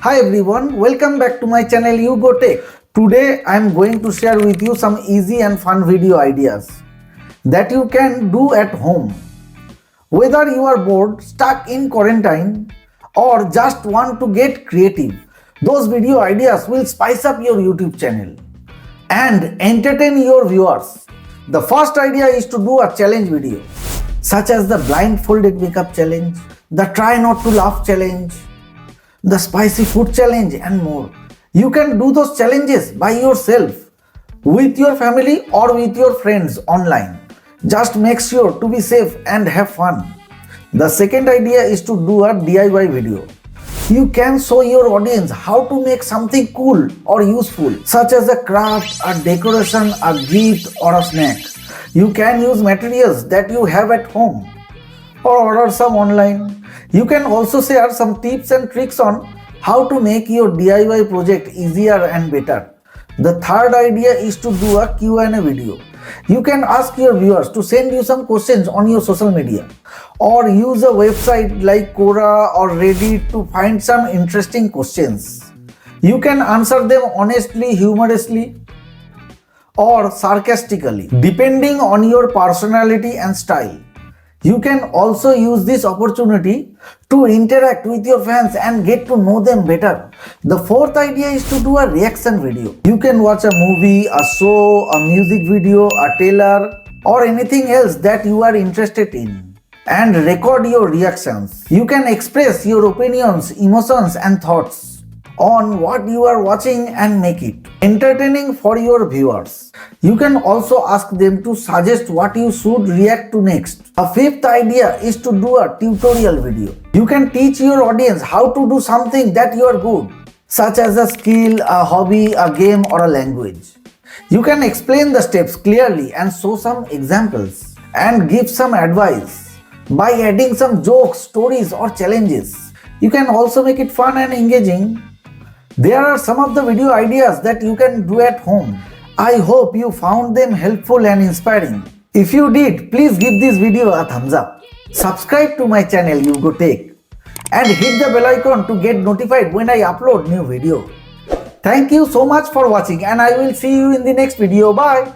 Hi everyone, welcome back to my channel You Go Tech. Today I am going to share with you some easy and fun video ideas that you can do at home. Whether you are bored, stuck in quarantine, or just want to get creative, those video ideas will spice up your YouTube channel and entertain your viewers. The first idea is to do a challenge video, such as the blindfolded makeup challenge, the try not to laugh challenge, the spicy food challenge, and more. You can do those challenges by yourself, with your family, or with your friends online. Just make sure to be safe and have fun. The second idea is to do a DIY video. You can show your audience how to make something cool or useful, such as a craft, a decoration, a gift, or a snack. You can use materials that you have at home or order some online. You can also share some tips and tricks on how to make your DIY project easier and better. The third idea is to do a Q&A video. You can ask your viewers to send you some questions on your social media, or use a website like Quora or Reddit to find some interesting questions. You can answer them honestly, humorously, or sarcastically, depending on your personality and style. You can also use this opportunity to interact with your fans and get to know them better. The fourth idea is to do a reaction video. You can watch a movie, a show, a music video, a trailer, or anything else that you are interested in, and record your reactions. You can express your opinions, emotions, and thoughts on what you are watching and make it entertaining for your viewers. You can also ask them to suggest what you should react to next. A fifth idea is to do a tutorial video. You can teach your audience how to do something that you are good, such as a skill, a hobby, a game, or a language. You can explain the steps clearly and show some examples and give some advice by adding some jokes, stories, or challenges. You can also make it fun and engaging. There are some of the video ideas that you can do at home. I hope you found them helpful and inspiring. If you did, please give this video a thumbs up. Subscribe to my channel You Go Tech and hit the bell icon to get notified when I upload new video. Thank you so much for watching, and I will see you in the next video. Bye.